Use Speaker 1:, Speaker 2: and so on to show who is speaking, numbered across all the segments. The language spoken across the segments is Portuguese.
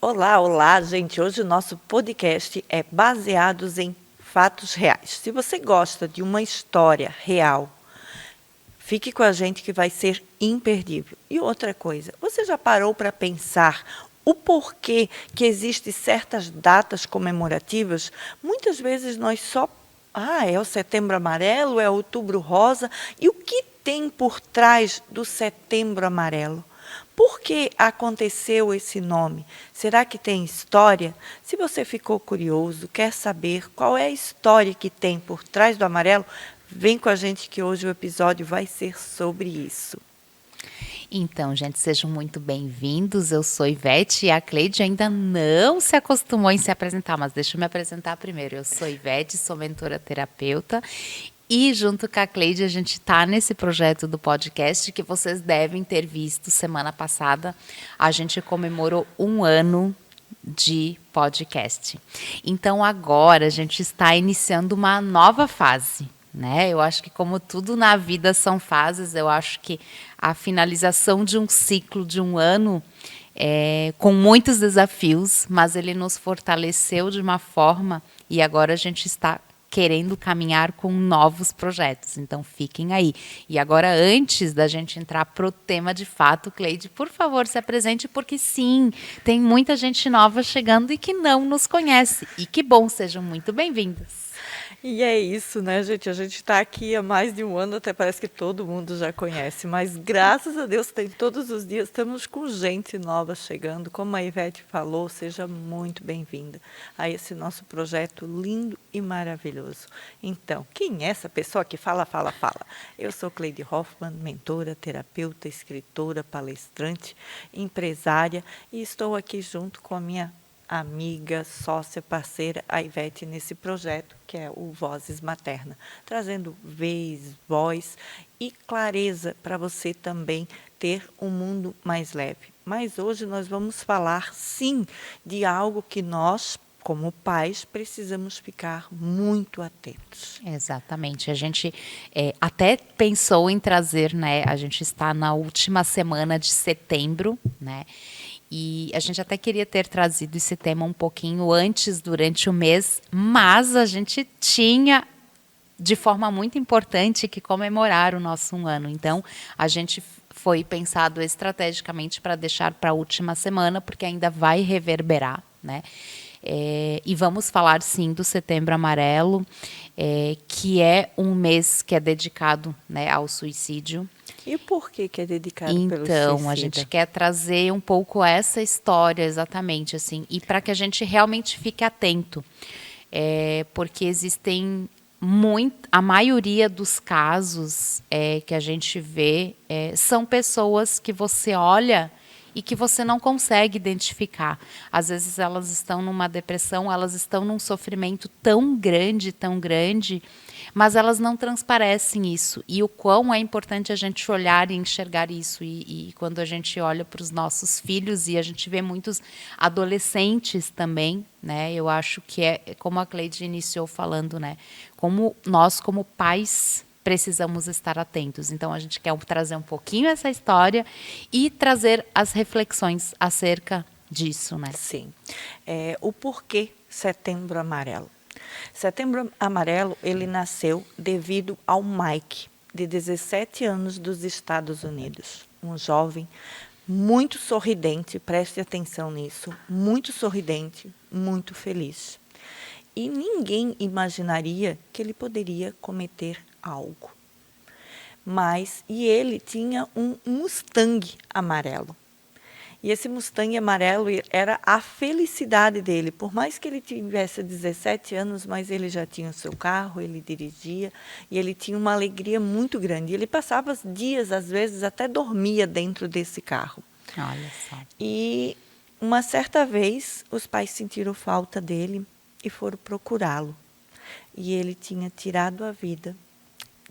Speaker 1: Olá, olá, gente. Hoje o nosso podcast é baseado em fatos reais. Se você gosta de uma história real, fique com a gente que vai ser imperdível. E outra coisa, você já parou para pensar o porquê que existem certas datas comemorativas? Muitas vezes nós só... é o Setembro Amarelo, é o Outubro Rosa. E o que tem por trás do Setembro Amarelo? Por que aconteceu esse nome? Será que tem história? Se você ficou curioso, quer saber qual é a história que tem por trás do amarelo, vem com a gente que hoje o episódio vai ser sobre isso.
Speaker 2: Então, gente, sejam muito bem-vindos. Eu sou Ivete e a Cleide ainda não se acostumou em se apresentar, mas deixa eu me apresentar primeiro. Eu sou Ivete, sou mentora terapeuta e junto com a Cleide a gente está nesse projeto do podcast que vocês devem ter visto semana passada. A gente comemorou 1 ano de podcast. Então agora a gente está iniciando uma nova fase, né? Eu acho que como tudo na vida são fases, eu acho que a finalização de um ciclo de 1 ano com muitos desafios, mas ele nos fortaleceu de uma forma e agora a gente está querendo caminhar com novos projetos. Então, fiquem aí. E agora, antes da gente entrar pro tema de fato, Cleide, por favor, se apresente, porque sim, tem muita gente nova chegando e que não nos conhece. E que bom, sejam muito bem-vindas.
Speaker 1: E é isso, né, gente? A gente está aqui há mais de 1 ano, até parece que todo mundo já conhece, mas graças a Deus tem todos os dias, estamos com gente nova chegando. Como a Ivete falou, seja muito bem-vinda a esse nosso projeto lindo e maravilhoso. Então, quem é essa pessoa que fala? Eu sou Cleide Hoffmann, mentora, terapeuta, escritora, palestrante, empresária e estou aqui junto com a minha amiga, sócia, parceira, a Ivete, nesse projeto, que é o Vozes Materna, trazendo vez, voz e clareza para você também ter um mundo mais leve. Mas hoje nós vamos falar, sim, de algo que nós, como pais, precisamos ficar muito atentos.
Speaker 2: Exatamente. A gente até pensou em trazer, né? A gente está na última semana de setembro, né? E a gente até queria ter trazido esse tema um pouquinho antes, durante o mês, mas a gente tinha, de forma muito importante, que comemorar o nosso 1 ano. Então, a gente foi pensado estrategicamente para deixar para a última semana, porque ainda vai reverberar, né? E vamos falar, sim, do Setembro Amarelo, que é um mês que é dedicado, né, ao suicídio.
Speaker 1: E por que é dedicado pelo
Speaker 2: Então,
Speaker 1: suicida?
Speaker 2: a gente quer trazer um pouco essa história, exatamente, assim, e para que a gente realmente fique atento, porque existem a maioria dos casos que a gente vê são pessoas que você olha e que você não consegue identificar. Às vezes elas estão numa depressão, elas estão num sofrimento tão grande, mas elas não transparecem isso. E o quão é importante a gente olhar e enxergar isso. E quando a gente olha para os nossos filhos, e a gente vê muitos adolescentes também, né? Eu acho que como a Cleide iniciou falando, né? Como nós, como pais, precisamos estar atentos. Então, a gente quer trazer um pouquinho essa história e trazer as reflexões acerca disso, né?
Speaker 1: Sim. O porquê Setembro Amarelo. Setembro Amarelo, ele nasceu devido ao Mike, de 17 anos, dos Estados Unidos. Um jovem muito sorridente, preste atenção nisso, muito sorridente, muito feliz. E ninguém imaginaria que ele poderia cometer algo. E ele tinha um Mustang amarelo. E esse Mustang amarelo era a felicidade dele. Por mais que ele tivesse 17 anos, mas ele já tinha o seu carro, ele dirigia, e ele tinha uma alegria muito grande. Ele passava dias, às vezes, até dormia dentro desse carro.
Speaker 2: Olha só.
Speaker 1: E uma certa vez, os pais sentiram falta dele e foram procurá-lo. E ele tinha tirado a vida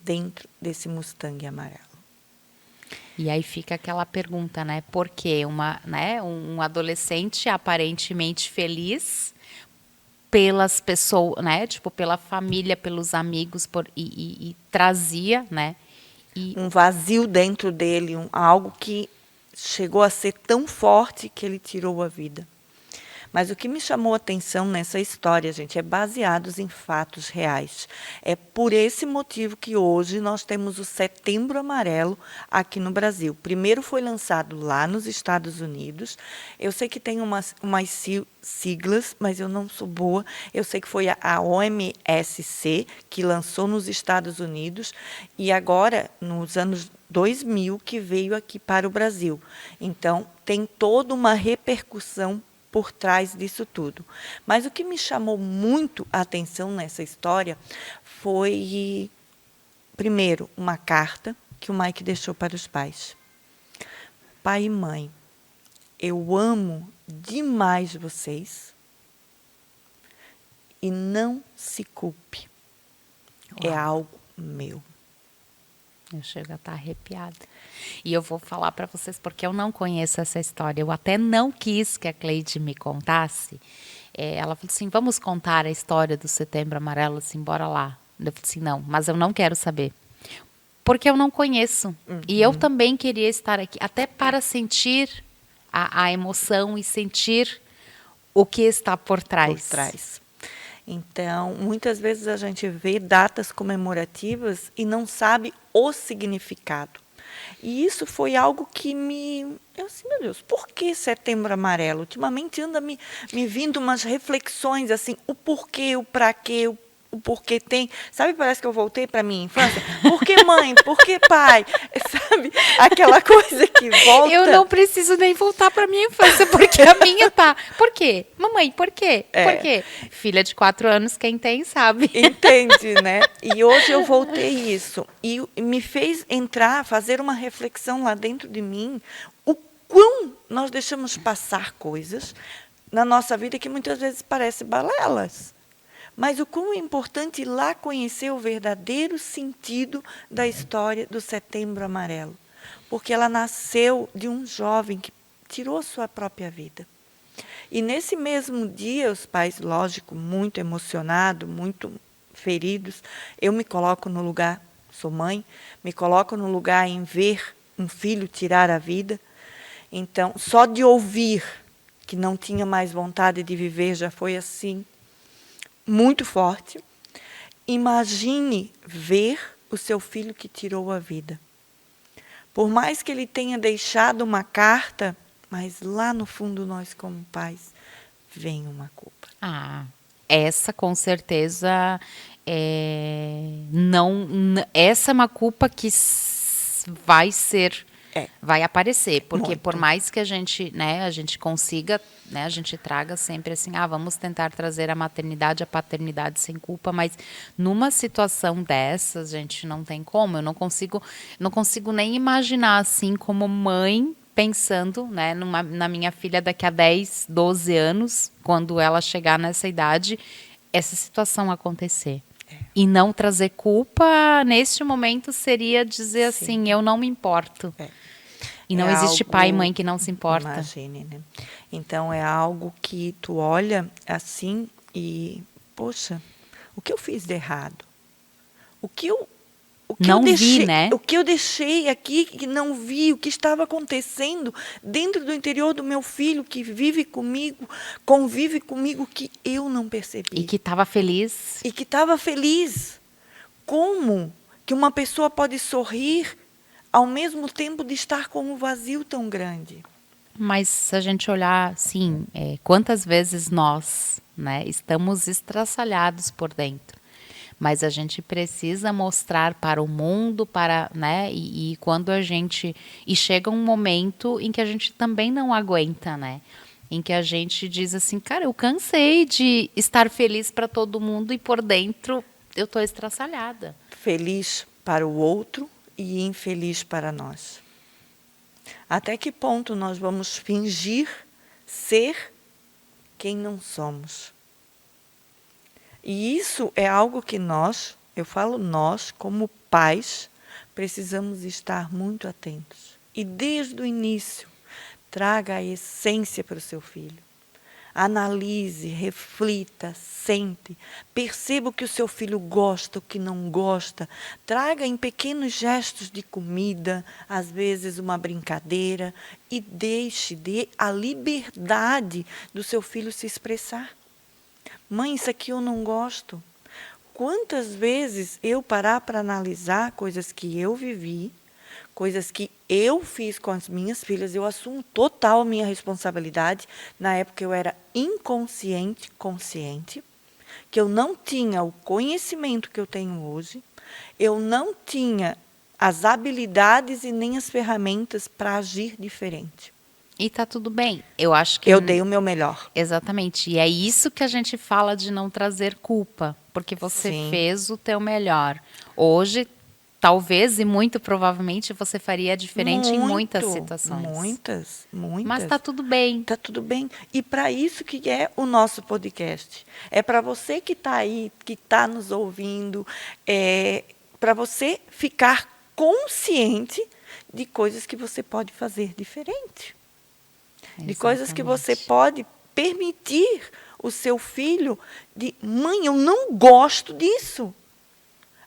Speaker 1: dentro desse Mustang amarelo.
Speaker 2: E aí fica aquela pergunta, né? Por que um adolescente aparentemente feliz pelas pessoas, né? Tipo, pela família, pelos amigos, e trazia, né? E
Speaker 1: Um vazio dentro dele, algo que chegou a ser tão forte que ele tirou a vida. Mas o que me chamou a atenção nessa história, gente, é baseados em fatos reais. É por esse motivo que hoje nós temos o Setembro Amarelo aqui no Brasil. Primeiro foi lançado lá nos Estados Unidos. Eu sei que tem umas siglas, mas eu não sou boa. Eu sei que foi a OMSC que lançou nos Estados Unidos e agora, nos anos 2000, que veio aqui para o Brasil. Então, tem toda uma repercussão por trás disso tudo. Mas o que me chamou muito a atenção nessa história foi, primeiro, uma carta que o Mike deixou para os pais. Pai e mãe, eu amo demais vocês e não se culpe. É algo meu.
Speaker 2: Eu chego a estar arrepiada. E eu vou falar para vocês, porque eu não conheço essa história. Eu até não quis que a Cleide me contasse. Ela falou assim, vamos contar a história do Setembro Amarelo, assim, bora lá. Eu falei assim, não, mas eu não quero saber. Porque eu não conheço. E eu também queria estar aqui, até para sentir a emoção e sentir o que está por trás.
Speaker 1: Por trás. Então, muitas vezes a gente vê datas comemorativas e não sabe o significado. E isso foi algo que eu assim, meu Deus, por que Setembro Amarelo? Ultimamente anda me vindo umas reflexões assim, o porquê, o pra quê, o porquê tem. Sabe, parece que eu voltei para minha infância. Por que mãe? Por que pai? Sabe, aquela coisa que volta.
Speaker 2: Eu não preciso nem voltar para minha infância, porque a minha tá. Por quê? Mamãe, por quê? Por quê? Filha de 4 anos, quem tem sabe.
Speaker 1: Entende, né? E hoje eu voltei isso. E me fez entrar, fazer uma reflexão lá dentro de mim, o quão nós deixamos passar coisas na nossa vida que muitas vezes parecem balelas. Mas o quão é importante ir lá conhecer o verdadeiro sentido da história do Setembro Amarelo. Porque ela nasceu de um jovem que tirou sua própria vida. E nesse mesmo dia, os pais, lógico, muito emocionados, muito feridos, eu me coloco no lugar, sou mãe, me coloco no lugar em ver um filho tirar a vida. Então, só de ouvir que não tinha mais vontade de viver já foi assim, muito forte. Imagine ver o seu filho que tirou a vida. Por mais que ele tenha deixado uma carta, mas lá no fundo nós como pais, vem uma culpa.
Speaker 2: Essa com certeza não. Essa é uma culpa que vai ser. Vai aparecer, porque
Speaker 1: Muito.
Speaker 2: por mais que a gente consiga, né, a gente traga sempre assim, vamos tentar trazer a maternidade, a paternidade sem culpa, mas numa situação dessas, gente, não tem como, eu não consigo nem imaginar assim como mãe pensando, né, na minha filha daqui a 10, 12 anos, quando ela chegar nessa idade, essa situação acontecer. E não trazer culpa, neste momento, seria dizer assim, eu não me importo. E não existe pai e mãe que não se importa.
Speaker 1: Imagine, né? Então, é algo que tu olha assim e, poxa, o que eu fiz de errado? O que eu deixei,
Speaker 2: né?
Speaker 1: O que eu deixei aqui que não vi, o que estava acontecendo dentro do interior do meu filho que vive comigo, convive comigo, que eu não percebi.
Speaker 2: E que estava feliz.
Speaker 1: E que estava feliz. Como que uma pessoa pode sorrir ao mesmo tempo de estar com um vazio tão grande?
Speaker 2: Mas se a gente olhar, sim, quantas vezes nós, né, estamos estraçalhados por dentro. Mas a gente precisa mostrar para o mundo, né? E quando a gente. E chega um momento em que a gente também não aguenta, né? Em que a gente diz assim, cara, eu cansei de estar feliz para todo mundo e por dentro eu estou estraçalhada.
Speaker 1: Feliz para o outro e infeliz para nós. Até que ponto nós vamos fingir ser quem não somos? E isso é algo que eu falo nós, como pais, precisamos estar muito atentos. E desde o início, traga a essência para o seu filho. Analise, reflita, sente, perceba o que o seu filho gosta, o que não gosta. Traga em pequenos gestos de comida, às vezes uma brincadeira, e dê a liberdade do seu filho se expressar. Mãe, isso aqui eu não gosto. Quantas vezes eu parar para analisar coisas que eu vivi, coisas que eu fiz com as minhas filhas, eu assumo total a minha responsabilidade. Na época eu era inconsciente, consciente, que eu não tinha o conhecimento que eu tenho hoje, eu não tinha as habilidades e nem as ferramentas para agir diferente.
Speaker 2: E tá tudo bem. Eu acho que
Speaker 1: Eu dei o meu melhor.
Speaker 2: exatamente. E é isso que a gente fala de não trazer culpa, porque você
Speaker 1: Sim.
Speaker 2: fez o teu melhor. Hoje, talvez e muito provavelmente você faria diferente em muitas situações.
Speaker 1: Muitas.
Speaker 2: Mas tá tudo bem.
Speaker 1: Tá tudo bem. E para isso que é o nosso podcast. É para você que está aí, que está nos ouvindo, para você ficar consciente de coisas que você pode fazer diferente. De coisas que você pode permitir o seu filho de, mãe, eu não gosto disso.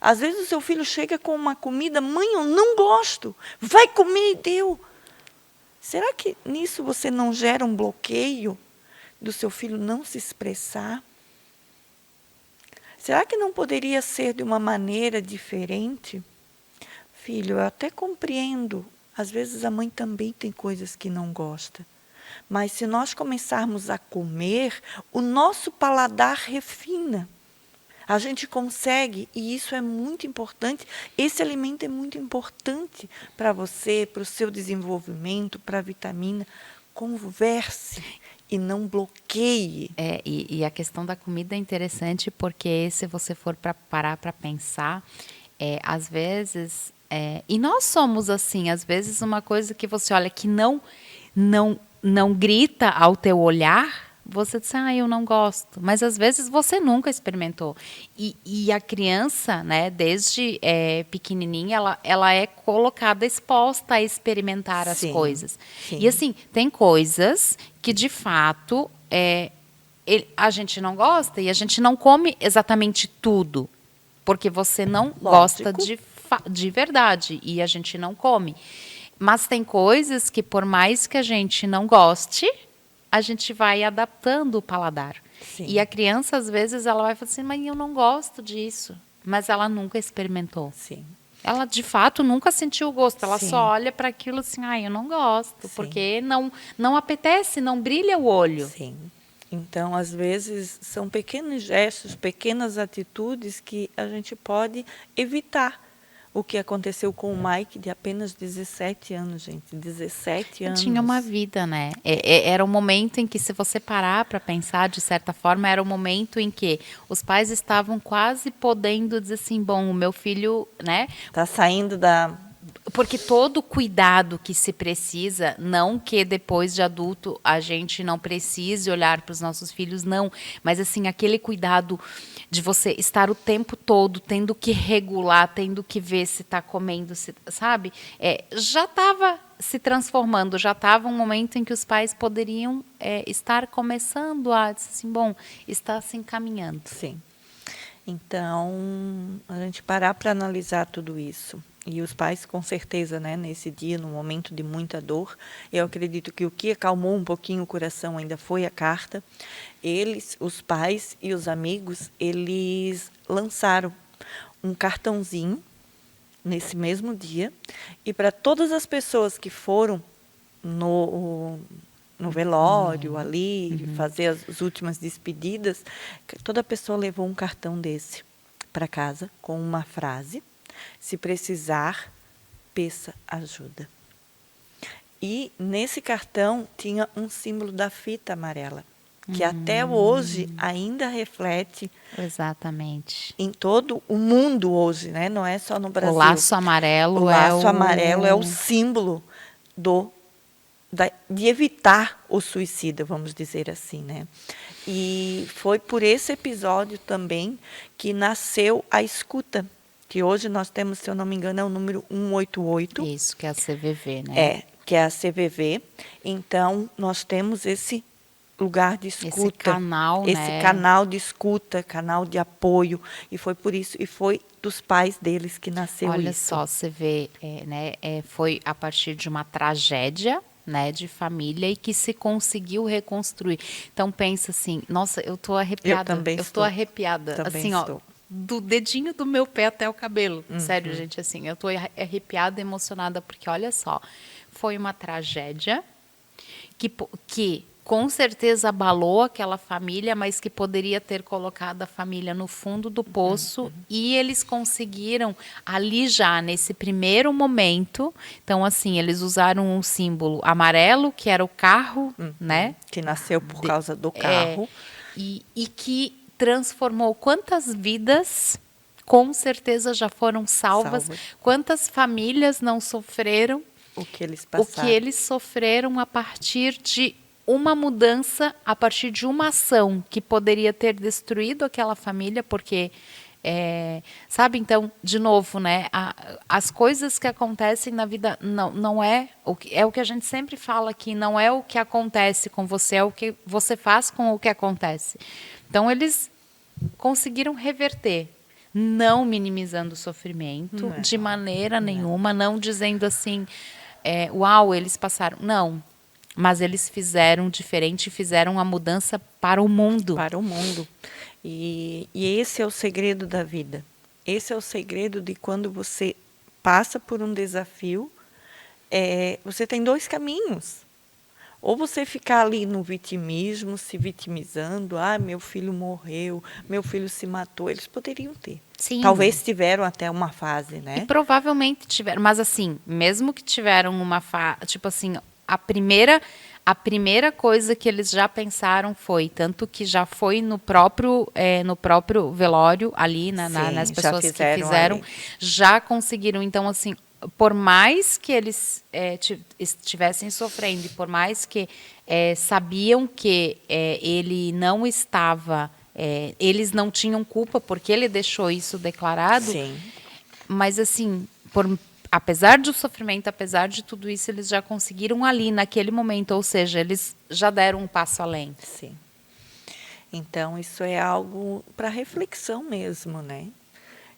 Speaker 1: Às vezes o seu filho chega com uma comida, mãe, eu não gosto. Vai comer e deu. Será que nisso você não gera um bloqueio do seu filho não se expressar? Será que não poderia ser de uma maneira diferente? Filho, eu até compreendo. Às vezes a mãe também tem coisas que não gosta. Mas se nós começarmos a comer, o nosso paladar refina. A gente consegue, e isso é muito importante, esse alimento é muito importante para você, para o seu desenvolvimento, para a vitamina. Converse e não bloqueie.
Speaker 2: E a questão da comida é interessante porque se você for parar para pensar, às vezes, e nós somos assim, às vezes uma coisa que você olha que não grita ao teu olhar, você diz, eu não gosto. Mas às vezes você nunca experimentou. E a criança, né, desde pequenininha, ela é colocada, exposta a experimentar as coisas.
Speaker 1: Sim.
Speaker 2: E assim, tem coisas que de fato a gente não gosta e a gente não come exatamente tudo. Porque você não gosta de verdade e a gente não come. Mas tem coisas que, por mais que a gente não goste, a gente vai adaptando o paladar.
Speaker 1: Sim.
Speaker 2: E a criança, às vezes, ela vai falar assim, mas eu não gosto disso. Mas ela nunca experimentou.
Speaker 1: Sim.
Speaker 2: Ela, de fato, nunca sentiu o gosto. Ela
Speaker 1: Sim.
Speaker 2: só olha para aquilo assim, eu não gosto.
Speaker 1: Sim.
Speaker 2: Porque não apetece, não brilha o olho.
Speaker 1: Sim. Então, às vezes, são pequenos gestos, pequenas atitudes que a gente pode evitar. O que aconteceu com o Mike, de apenas 17 anos, gente. 17 anos.
Speaker 2: Tinha uma vida, né? Era um momento em que, se você parar para pensar, de certa forma, era um momento em que os pais estavam quase podendo dizer assim, bom, o meu filho, né?
Speaker 1: Tá saindo da...
Speaker 2: Porque todo cuidado que se precisa, não que depois de adulto a gente não precise olhar para os nossos filhos, não. Mas, assim, aquele cuidado de você estar o tempo todo tendo que regular, tendo que ver se está comendo, sabe? Já estava se transformando, já estava um momento em que os pais poderiam estar começando a dizer assim, bom, está se encaminhando.
Speaker 1: Sim. Então, a gente parar para analisar tudo isso. E os pais, com certeza, né, nesse dia, no momento de muita dor, eu acredito que o que acalmou um pouquinho o coração ainda foi a carta. Eles, os pais e os amigos, eles lançaram um cartãozinho nesse mesmo dia. E para todas as pessoas que foram no velório ali, fazer as últimas despedidas, toda pessoa levou um cartão desse para casa com uma frase: se precisar, peça ajuda. E nesse cartão tinha um símbolo da fita amarela, que até hoje ainda reflete.
Speaker 2: Exatamente.
Speaker 1: Em todo o mundo hoje, né? Não é só no Brasil.
Speaker 2: O laço amarelo
Speaker 1: amarelo é o símbolo de evitar o suicídio, vamos dizer assim, né? E foi por esse episódio também que nasceu a escuta, que hoje nós temos, se eu não me engano, é o número 188.
Speaker 2: Isso, que é a CVV, né?
Speaker 1: Que é a CVV. Então, nós temos esse lugar de escuta.
Speaker 2: Esse canal,
Speaker 1: esse
Speaker 2: né?
Speaker 1: canal de escuta, canal de apoio. E foi por isso, e foi dos pais deles que nasceu
Speaker 2: Olha
Speaker 1: isso.
Speaker 2: só, você vê, né, foi a partir de uma tragédia, né, de família e que se conseguiu reconstruir. Então pensa assim, nossa, eu tô arrepiada.
Speaker 1: Eu também
Speaker 2: tô
Speaker 1: estou.
Speaker 2: arrepiada,
Speaker 1: Também
Speaker 2: assim, ó,
Speaker 1: estou.
Speaker 2: do dedinho do meu pé até o cabelo. Sério, gente, assim, eu tô arrepiada, emocionada porque olha só, foi uma tragédia que com certeza abalou aquela família, mas que poderia ter colocado a família no fundo do poço e eles conseguiram ali já nesse primeiro momento. Então assim, eles usaram um símbolo amarelo que era o carro, né?
Speaker 1: Que nasceu por causa do
Speaker 2: É,
Speaker 1: carro.
Speaker 2: e que transformou quantas vidas com certeza já foram salvas,
Speaker 1: Salvas.
Speaker 2: quantas famílias não sofreram
Speaker 1: O que eles
Speaker 2: o
Speaker 1: passaram.
Speaker 2: que eles sofreram a partir de uma mudança, a partir de uma ação que poderia ter destruído aquela família, porque, sabe, então, de novo, né, as coisas que acontecem na vida não é o que a gente sempre fala aqui, não é o que acontece com você, é o que você faz com o que acontece. Então, eles conseguiram reverter, não minimizando o sofrimento,
Speaker 1: Não.
Speaker 2: de maneira nenhuma, não dizendo assim, uau, eles passaram. Não, mas eles fizeram diferente, fizeram a mudança para o mundo.
Speaker 1: Para o mundo. E esse é o segredo da vida. Esse é o segredo de quando você passa por um desafio, você tem dois caminhos. Ou você ficar ali no vitimismo, se vitimizando, meu filho morreu, meu filho se matou. Eles poderiam ter.
Speaker 2: Sim.
Speaker 1: Talvez tiveram até uma fase, né?
Speaker 2: E provavelmente tiveram, mas assim, mesmo que tiveram uma fase, tipo assim, a primeira coisa que eles já pensaram foi, tanto que já foi no próprio velório ali, nas
Speaker 1: Sim,
Speaker 2: pessoas que
Speaker 1: fizeram
Speaker 2: fizeram,
Speaker 1: ali.
Speaker 2: já conseguiram. Então, assim, por mais que eles estivessem sofrendo, e por mais que sabiam que ele não estava, eles não tinham culpa porque ele deixou isso declarado.
Speaker 1: Sim.
Speaker 2: Mas assim, apesar do sofrimento, apesar de tudo isso, eles já conseguiram ali, naquele momento, ou seja, eles já deram um passo além.
Speaker 1: Sim. Então, isso é algo para reflexão mesmo, né?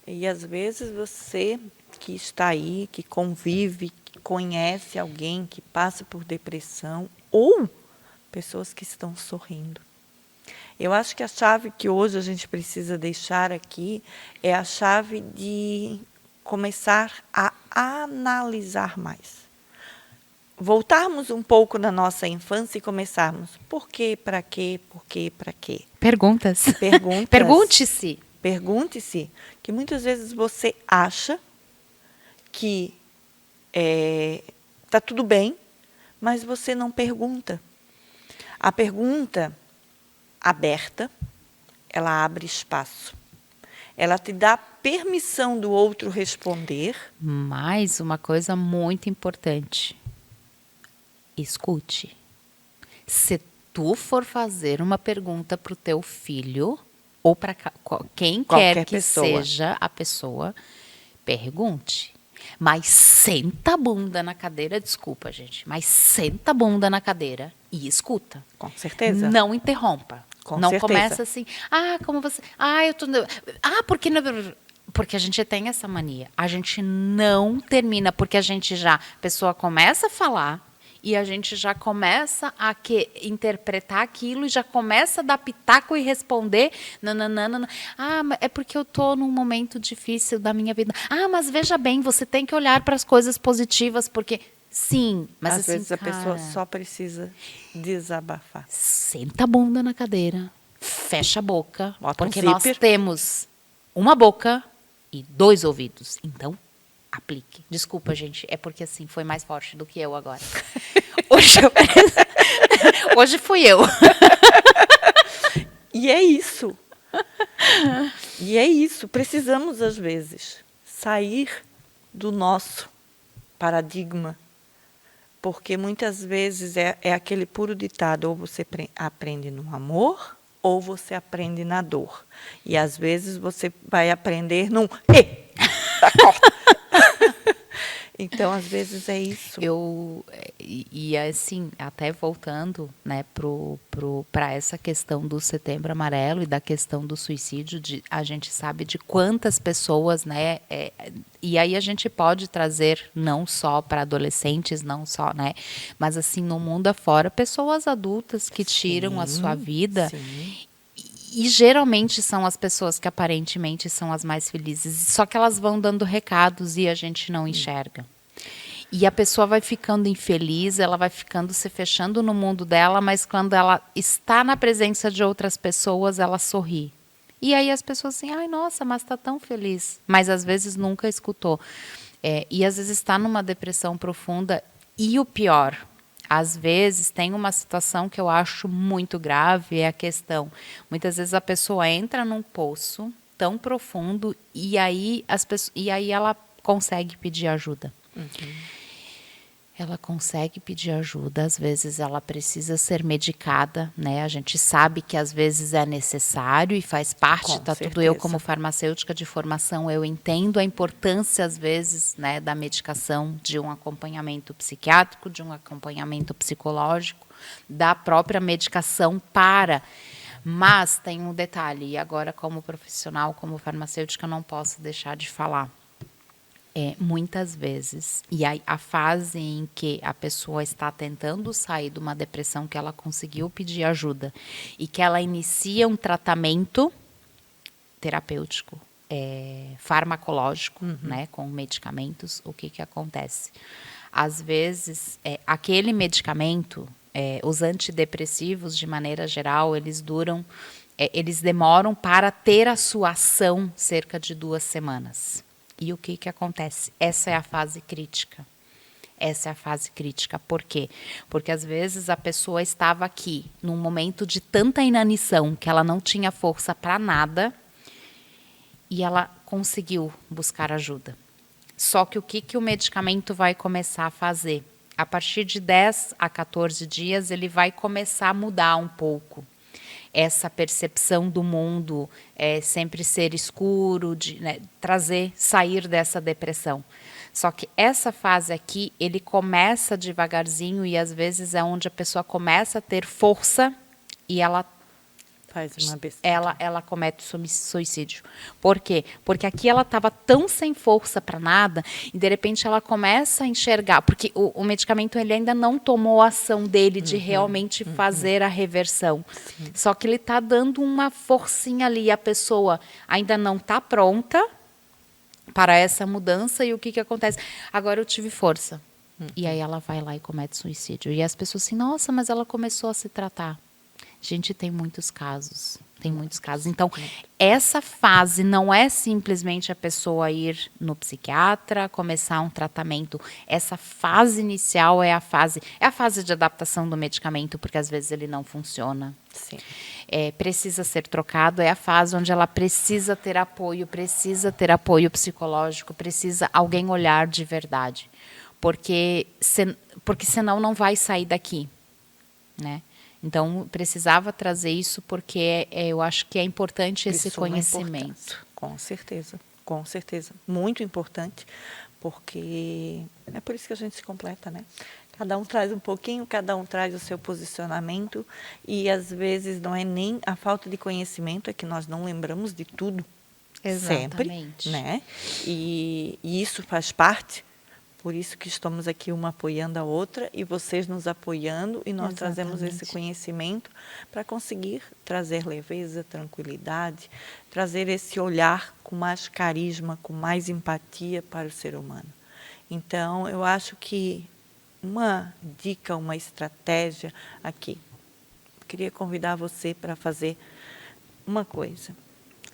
Speaker 1: E às vezes você que está aí, que convive, que conhece alguém que passa por depressão, ou pessoas que estão sorrindo. Eu acho que a chave que hoje a gente precisa deixar aqui é a chave de começar a analisar mais. Voltarmos um pouco na nossa infância e começarmos. Por quê, para quê, por quê, para quê?
Speaker 2: Perguntas.
Speaker 1: Perguntas.
Speaker 2: Pergunte-se.
Speaker 1: Pergunte-se que muitas vezes você acha que está tudo bem, mas você não pergunta. A pergunta aberta, ela abre espaço. Ela te dá permissão do outro responder.
Speaker 2: Mais uma coisa muito importante. Escute. Se tu for fazer uma pergunta para o teu filho, ou para quem
Speaker 1: Qualquer
Speaker 2: quer que
Speaker 1: pessoa.
Speaker 2: seja a pessoa, pergunte. Mas senta a bunda na cadeira, desculpa, gente, mas senta a bunda na cadeira e escuta.
Speaker 1: Com certeza.
Speaker 2: Não interrompa.
Speaker 1: Com
Speaker 2: não
Speaker 1: certeza.
Speaker 2: começa assim, como você... eu tô... porque... Porque a gente tem essa mania. A gente não termina, porque a pessoa começa a falar e a gente já começa a interpretar aquilo e já começa a dar pitaco e responder. Nananana. É porque eu estou num momento difícil da minha vida. Mas veja bem, você tem que olhar para as coisas positivas, porque... Sim, mas
Speaker 1: às
Speaker 2: assim,
Speaker 1: vezes a pessoa só precisa desabafar.
Speaker 2: Senta a bunda na cadeira, fecha a boca,
Speaker 1: Bota um
Speaker 2: porque nós
Speaker 1: zíper.
Speaker 2: temos uma boca e 2 ouvidos. Então, aplique. Desculpa, gente, é porque assim, foi mais forte do que eu agora. Hoje fui eu.
Speaker 1: E é isso. E é isso. Precisamos, às vezes, sair do nosso paradigma. Porque muitas vezes é aquele puro ditado, ou você aprende no amor, ou você aprende na dor. E às vezes você vai aprender num tá corta. Então, às vezes é isso.
Speaker 2: E assim, até voltando, né, para essa questão do Setembro Amarelo e da questão do suicídio, a gente sabe de quantas pessoas, né, e aí a gente pode trazer não só para adolescentes, não só, né, mas assim no mundo afora, pessoas adultas que tiram a sua vida.
Speaker 1: Sim.
Speaker 2: E geralmente são as pessoas que aparentemente são as mais felizes, só que elas vão dando recados e a gente não enxerga. E a pessoa vai ficando infeliz, ela vai ficando se fechando no mundo dela, mas quando ela está na presença de outras pessoas, ela sorri. E aí as pessoas assim, ai, nossa, mas está tão feliz. Mas às vezes nunca escutou. E às vezes está numa depressão profunda. E o pior, às vezes tem uma situação que eu acho muito grave, é a questão. Muitas vezes a pessoa entra num poço tão profundo e aí, ela consegue pedir ajuda. Ela consegue pedir ajuda, às vezes ela precisa ser medicada, né? A gente sabe que às vezes é necessário e faz parte,
Speaker 1: Com
Speaker 2: tá tudo. Eu como
Speaker 1: certeza.
Speaker 2: farmacêutica de formação, eu entendo a importância às vezes, né, da medicação, de um acompanhamento psiquiátrico, de um acompanhamento psicológico, da própria medicação mas tem um detalhe, e agora como profissional, como farmacêutica, eu não posso deixar de falar. Muitas vezes, e aí a fase em que a pessoa está tentando sair de uma depressão, que ela conseguiu pedir ajuda e que ela inicia um tratamento terapêutico, farmacológico, né, com medicamentos, o que acontece? Às vezes, aquele medicamento, os antidepressivos, de maneira geral, eles demoram para ter a sua ação cerca de 2 semanas. E o que acontece? Essa é a fase crítica. Essa é a fase crítica. Por quê? Porque às vezes a pessoa estava aqui num momento de tanta inanição que ela não tinha força para nada e ela conseguiu buscar ajuda. Só que o que o medicamento vai começar a fazer? A partir de 10 a 14 dias, ele vai começar a mudar um pouco essa percepção do mundo, sempre ser escuro, né, sair dessa depressão. Só que essa fase aqui, ele começa devagarzinho e às vezes é onde a pessoa começa a ter força e ela
Speaker 1: Faz uma besteira.
Speaker 2: ela comete suicídio. Por quê? Porque aqui ela estava tão sem força para nada e de repente ela começa a enxergar, porque o medicamento ele ainda não tomou a ação dele de realmente fazer a reversão.
Speaker 1: Sim.
Speaker 2: Só que ele está dando uma forcinha ali, a pessoa ainda não está pronta para essa mudança e o que acontece? Agora eu tive força. E aí ela vai lá e comete suicídio. E as pessoas assim, nossa, mas ela começou a se tratar. Gente, tem muitos casos. Tem muitos casos. Então, essa fase não é simplesmente a pessoa ir no psiquiatra, começar um tratamento. Essa fase inicial é a fase de adaptação do medicamento, porque às vezes ele não funciona.
Speaker 1: Sim.
Speaker 2: Precisa ser trocado, é a fase onde ela precisa ter apoio psicológico, precisa alguém olhar de verdade. Porque senão não vai sair daqui, né? Então, precisava trazer isso porque eu acho que é importante esse conhecimento.
Speaker 1: Com certeza, com certeza. Muito importante, porque é por isso que a gente se completa, né? Cada um traz um pouquinho, cada um traz o seu posicionamento e às vezes não é nem a falta de conhecimento, é que nós não lembramos de tudo.
Speaker 2: Exatamente.
Speaker 1: Sempre, né? E isso faz parte. Por isso que estamos aqui uma apoiando a outra e vocês nos apoiando e nós trazemos esse conhecimento para conseguir trazer leveza, tranquilidade, trazer esse olhar com mais carisma, com mais empatia para o ser humano. Então, eu acho que uma dica, uma estratégia aqui, queria convidar você para fazer uma coisa.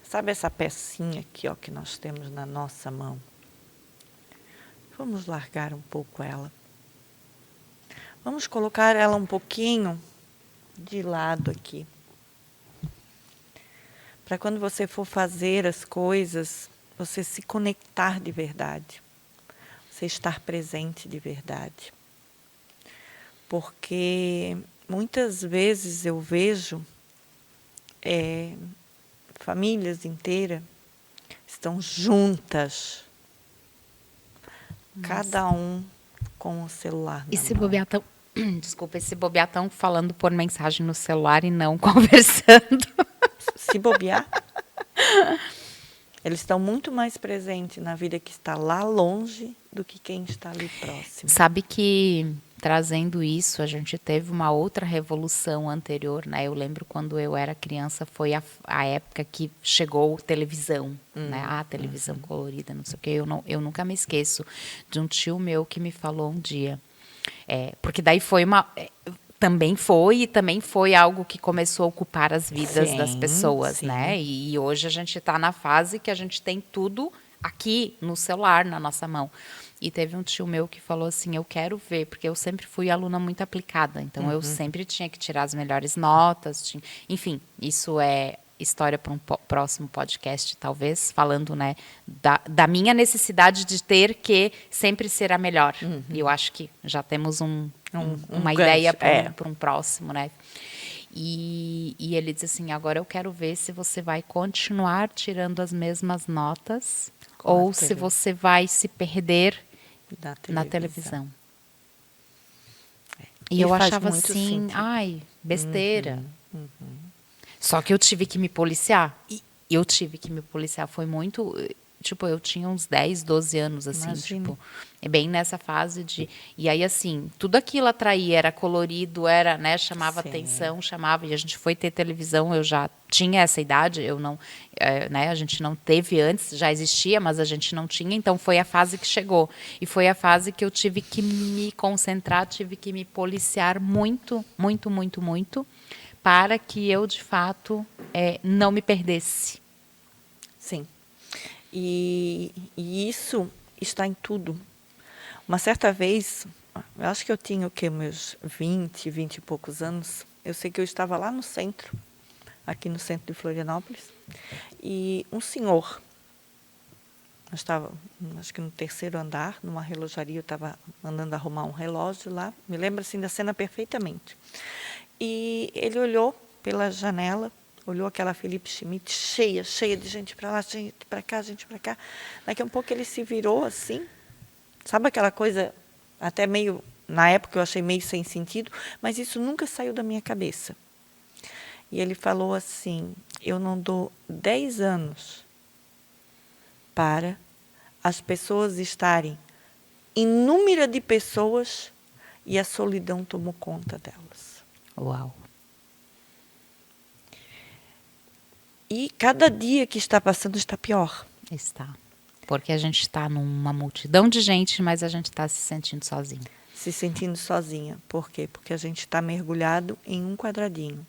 Speaker 1: Sabe essa pecinha aqui, ó, que nós temos na nossa mão? Vamos largar um pouco ela. Vamos colocar ela um pouquinho de lado aqui. Para quando você for fazer as coisas, você se conectar de verdade. Você estar presente de verdade. Porque muitas vezes eu vejo famílias inteiras estão juntas. Cada um com o celular
Speaker 2: E
Speaker 1: na
Speaker 2: se
Speaker 1: mão.
Speaker 2: bobear tão... Desculpa, esse bobear tão falando por mensagem no celular e não conversando.
Speaker 1: Se bobear, eles estão muito mais presentes na vida que está lá longe do que quem está ali próximo.
Speaker 2: Sabe que, trazendo isso, a gente teve uma outra revolução anterior, né? Eu lembro quando eu era criança, foi a época que chegou televisão, né? A televisão colorida, não sei o quê. Eu nunca me esqueço de um tio meu que me falou um dia. Porque daí foi também foi algo que começou a ocupar as vidas das
Speaker 1: Sim,
Speaker 2: pessoas,
Speaker 1: sim.
Speaker 2: né? E hoje a gente está na fase que a gente tem tudo aqui no celular, na nossa mão. E teve um tio meu que falou assim, eu quero ver, porque eu sempre fui aluna muito aplicada, então eu sempre tinha que tirar as melhores notas, enfim, isso é história para um próximo podcast, talvez, falando, né, da minha necessidade de ter que sempre ser a melhor. E eu acho que já temos uma ideia
Speaker 1: gancho,
Speaker 2: para um próximo, né? E ele diz assim, agora eu quero ver se você vai continuar tirando as mesmas notas
Speaker 1: Com a
Speaker 2: ou se
Speaker 1: tele-
Speaker 2: você vai se perder
Speaker 1: da
Speaker 2: na
Speaker 1: televisão.
Speaker 2: televisão. E
Speaker 1: E
Speaker 2: eu
Speaker 1: faz
Speaker 2: achava
Speaker 1: muito
Speaker 2: assim,
Speaker 1: sentido.
Speaker 2: ai, besteira. Só que eu tive que me policiar. E eu tive que me policiar. Foi muito. Tipo, eu tinha uns 10, 12 anos, assim,
Speaker 1: Imagino.
Speaker 2: tipo, é bem nessa fase de. E aí, assim, tudo aquilo atraía, era colorido, era, né, chamava
Speaker 1: Sim.
Speaker 2: atenção, chamava. E a gente foi ter televisão, eu já tinha essa idade, eu não. Né, a gente não teve antes, já existia, mas a gente não tinha, então foi a fase que chegou. E foi a fase que eu tive que me concentrar, tive que me policiar muito, muito, muito, muito, para que eu, de fato, não me perdesse.
Speaker 1: Sim. E isso está em tudo. Uma certa vez, eu acho que eu tinha o quê? Meus 20 e poucos anos. Eu sei que eu estava lá no centro, aqui no centro de Florianópolis, e um senhor, eu estava, acho que no terceiro andar, numa relojaria, eu estava mandando arrumar um relógio lá, me lembro assim da cena perfeitamente. E ele olhou pela janela, olhou aquela Felipe Schmidt cheia de gente para lá, gente para cá, gente para cá. Daqui a um pouco ele se virou assim, sabe aquela coisa até meio, na época eu achei meio sem sentido, mas isso nunca saiu da minha cabeça. E ele falou assim, eu não dou 10 anos para as pessoas estarem em número de pessoas e a solidão tomou conta delas.
Speaker 2: Uau.
Speaker 1: E cada dia que está passando está pior.
Speaker 2: Está. Porque a gente está numa multidão de gente, mas a gente está se sentindo sozinho.
Speaker 1: Se sentindo sozinha. Por quê? Porque a gente está mergulhado em um quadradinho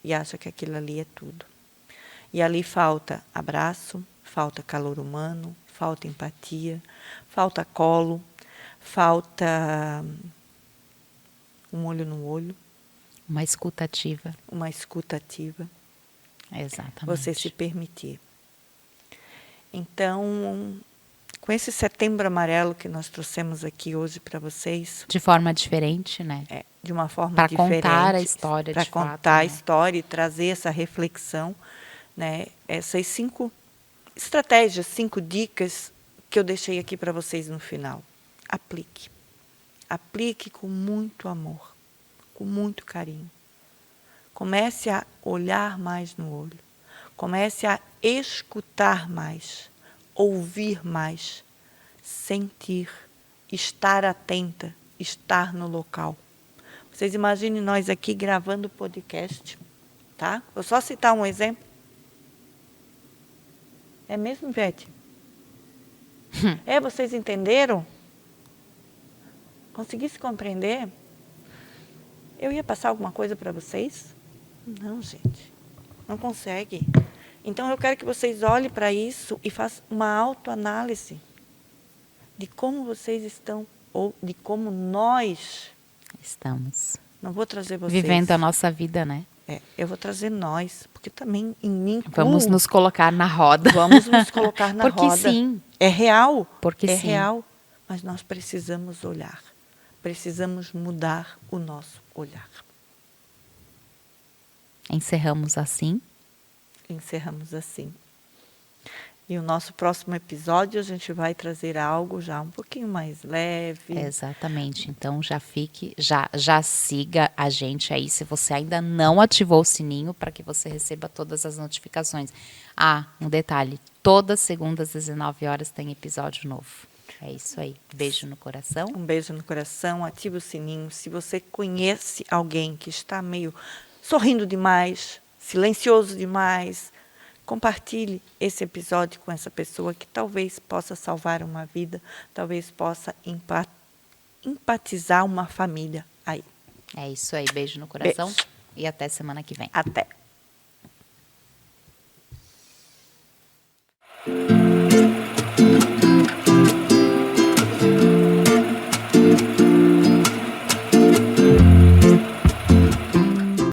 Speaker 1: e acha que aquilo ali é tudo. E ali falta abraço, falta calor humano, falta empatia, falta colo, falta um olho no olho,
Speaker 2: Uma escutativa.
Speaker 1: uma escuta ativa.
Speaker 2: Exatamente.
Speaker 1: Você se permitir. Então, com esse Setembro Amarelo que nós trouxemos aqui hoje para vocês,
Speaker 2: De forma diferente, né?
Speaker 1: de uma forma
Speaker 2: Pra
Speaker 1: diferente,
Speaker 2: contar a história,
Speaker 1: para
Speaker 2: de fato,
Speaker 1: contar a
Speaker 2: né?
Speaker 1: história e trazer essa reflexão, né? Essas 5 estratégias, 5 dicas que eu deixei aqui para vocês no final. Aplique. Aplique com muito amor, com muito carinho. Comece a olhar mais no olho. Comece a escutar mais, ouvir mais, sentir, estar atenta, estar no local. Vocês imaginem nós aqui gravando o podcast, tá? Vou só citar um exemplo. É mesmo, Beth? Vocês entenderam? Conseguisse compreender? Eu ia passar alguma coisa para vocês? Não, gente. Não consegue. Então, eu quero que vocês olhem para isso e façam uma autoanálise de como vocês estão ou de como nós
Speaker 2: Estamos
Speaker 1: não vou trazer vocês.
Speaker 2: vivendo a nossa vida, né?
Speaker 1: Eu vou trazer nós, porque também em mim incluo.
Speaker 2: Vamos nos colocar na roda.
Speaker 1: Vamos nos colocar na
Speaker 2: Porque
Speaker 1: roda.
Speaker 2: sim.
Speaker 1: É real.
Speaker 2: Porque
Speaker 1: é
Speaker 2: sim.
Speaker 1: real. Mas nós precisamos olhar. Precisamos mudar o nosso olhar.
Speaker 2: Encerramos assim.
Speaker 1: Encerramos assim. E o nosso próximo episódio a gente vai trazer algo já um pouquinho mais leve.
Speaker 2: Exatamente. Então já siga a gente aí se você ainda não ativou o sininho para que você receba todas as notificações. Ah, um detalhe, todas segundas às 19 horas tem episódio novo. É isso aí. Beijo no coração.
Speaker 1: Um beijo no coração, ative o sininho. Se você conhece alguém que está meio sorrindo demais, silencioso demais, compartilhe esse episódio com essa pessoa que talvez possa salvar uma vida, talvez possa empatizar uma família aí.
Speaker 2: É isso aí. Beijo no coração.
Speaker 1: Beijo.
Speaker 2: E até semana que vem.
Speaker 1: Até.